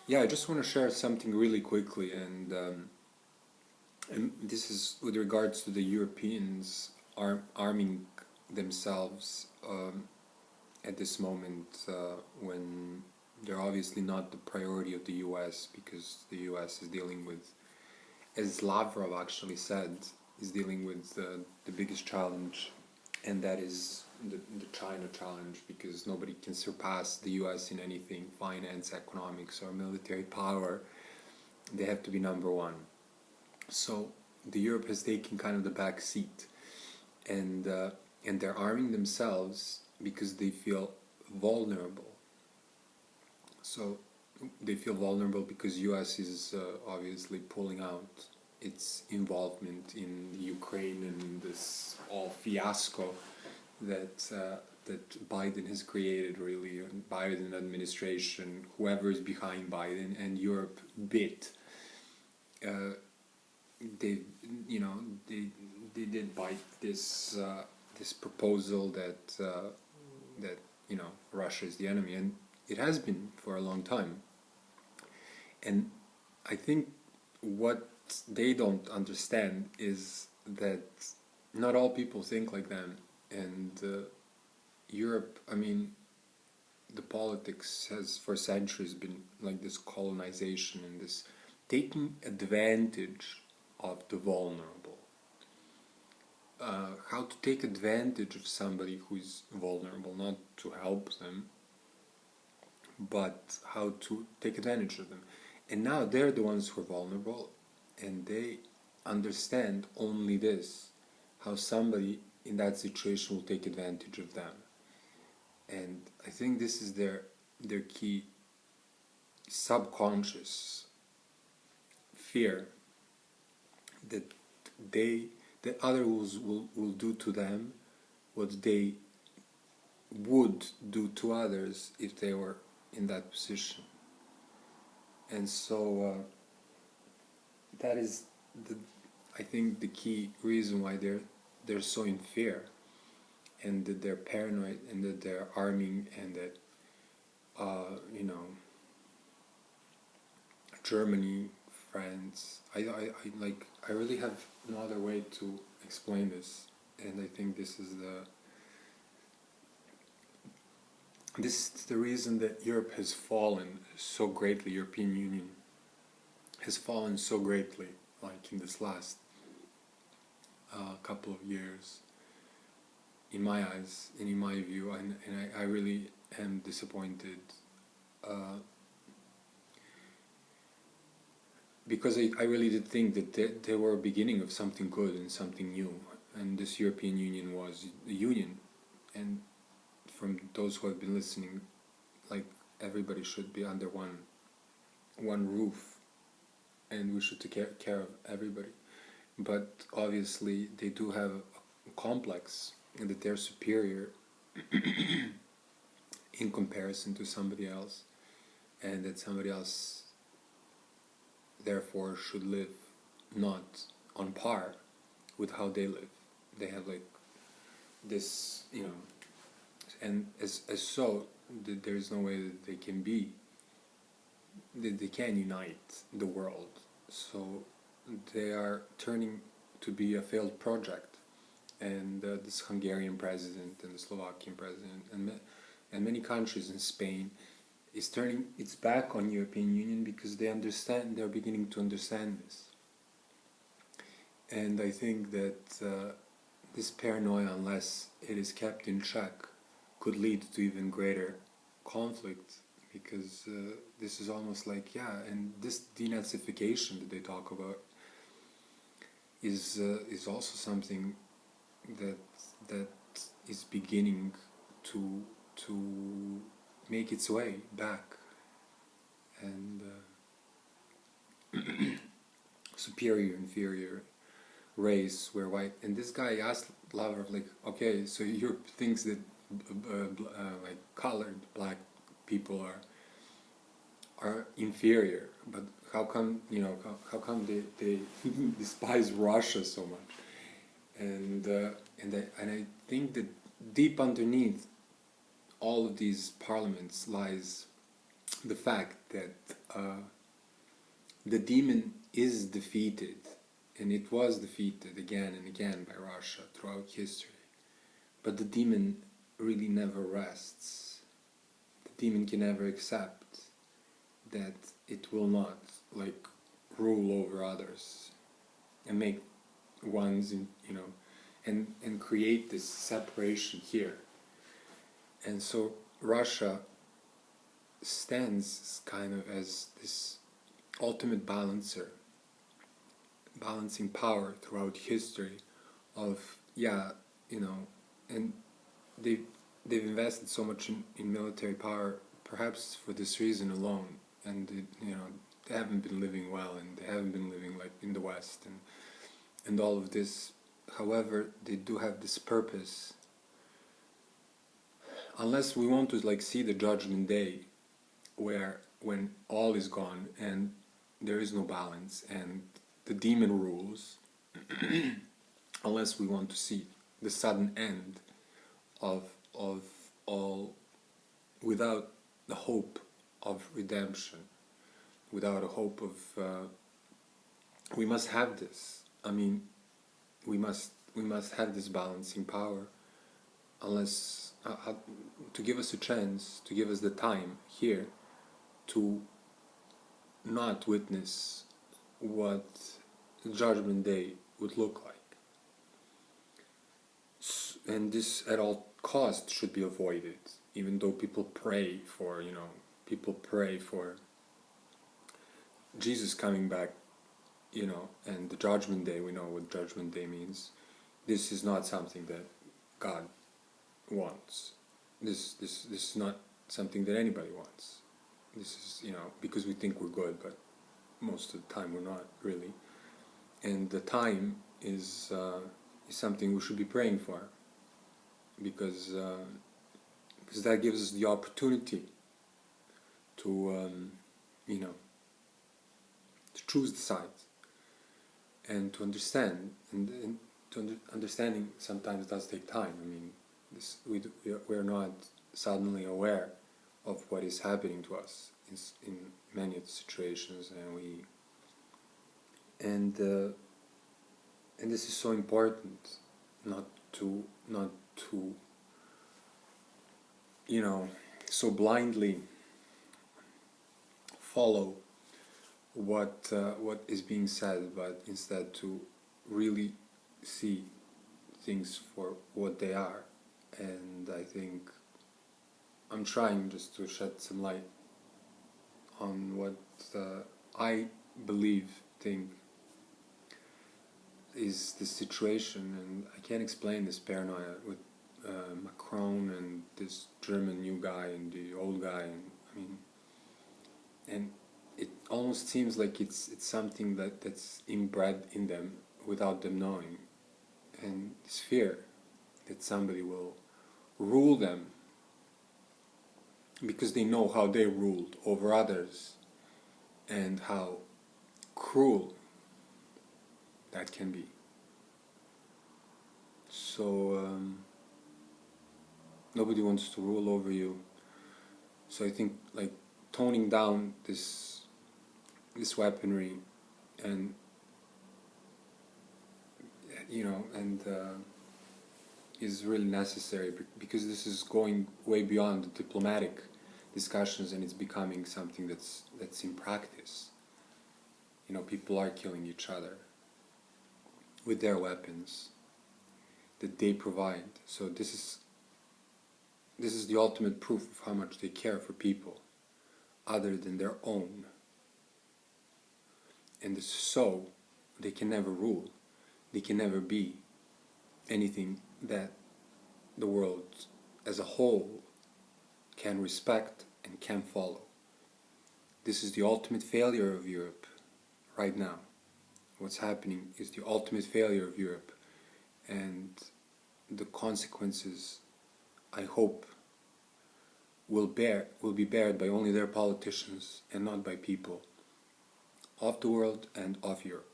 Yeah, I just want to share something really quickly, and this is with regards to the Europeans arming themselves at this moment when they're obviously not the priority of the U.S. because the U.S. is dealing with, as Lavrov actually said, is dealing with the biggest challenge, and that is the China challenge, because nobody can surpass the US in anything, finance, economics, or military power. They have to be number one. So the Europe has taken kind of the back seat, and they're arming themselves because they feel vulnerable. So they feel vulnerable because US is obviously pulling out its involvement in Ukraine and this all fiasco that Biden has created, really. Biden administration, whoever is behind Biden, and Europe bit. They, they did bite this this proposal that Russia is the enemy, and it has been for a long time. And I think what they don't understand is that not all people think like them. And Europe, I mean, the politics has for centuries been like this colonization and this taking advantage of the vulnerable. How to take advantage of somebody who is vulnerable, not to help them, but how to take advantage of them. And now they're the ones who are vulnerable, and they understand only this, how somebody in that situation will take advantage of them. And I think this is their key subconscious fear that others will do to them what they would do to others if they were in that position. And so that is I think the key reason why they're so in fear, and that they're paranoid, and that they're arming, and that Germany, France. I really have no other way to explain this, and I think this is the reason that Europe has fallen so greatly. European Union has fallen so greatly, like in this last couple of years, in my eyes and in my view, and I really am disappointed because I really did think that they were a beginning of something good and something new, and this European Union was a union. And from those who have been listening, like, everybody should be under one roof, and we should take care of everybody. But obviously they do have a complex, and that they're superior in comparison to somebody else, and that somebody else therefore should live not on par with how they live. They have like this, and as so, there is no way that they can unite the world. So they are turning to be a failed project, and this Hungarian president and the Slovakian president and many countries in Spain is turning its back on European Union because they're beginning to understand this. And I think that this paranoia, unless it is kept in check, could lead to even greater conflict, because this is almost like, and this denazification that they talk about is also something that is beginning to make its way back, and superior, inferior race, where white. And this guy asked Lavrov, like, okay, so Europe thinks that like colored black people are inferior, but how come they despise Russia so much? And I think that deep underneath all of these parliaments lies the fact that the demon is defeated, and it was defeated again and again by Russia throughout history. But the demon really never rests. The demon can never accept that it will not rule over others and make ones and create this separation here. And so Russia stands kind of as this ultimate balancing power throughout history of and they've invested so much in military power, perhaps for this reason alone, and they haven't been living well, and they haven't been living like in the West and all of this. However, they do have this purpose. Unless we want to see the judgment day, when all is gone and there is no balance and the demon rules, unless we want to see the sudden end of all, without the hope of redemption, without a hope of we must have this. I mean, we must have this balancing power, unless to give us a chance, to give us the time here to not witness what Judgment Day would look like. And this at all costs should be avoided, even though people pray for Jesus coming back, and the Judgment Day. We know what Judgment Day means. This is not something that God wants. This is not something that anybody wants. This is, because we think we're good, but most of the time we're not really. And the time is something we should be praying for, because that gives us the opportunity to to choose the sides and to understand, and understanding sometimes does take time. I mean, we're not suddenly aware of what is happening to us in many of the situations, and this is so important, not to so blindly follow what is being said, but instead to really see things for what they are. And I think I'm trying just to shed some light on what I think is the situation, and I can't explain this paranoia with Macron and this German new guy and the old guy, and it almost seems like it's something that's inbred in them without them knowing, and this fear that somebody will rule them because they know how they ruled over others and how cruel that can be. So nobody wants to rule over you. So I think toning down this weaponry and is really necessary, because this is going way beyond the diplomatic discussions, and it's becoming something that's in practice. People are killing each other with their weapons that they provide. So this is the ultimate proof of how much they care for people other than their own. And so they can never rule. They can never be anything that the world as a whole can respect and can follow. This is the ultimate failure of Europe right now. What's happening is the ultimate failure of Europe, and the consequences, I hope, will be bared by only their politicians and not by people of the world and of Europe.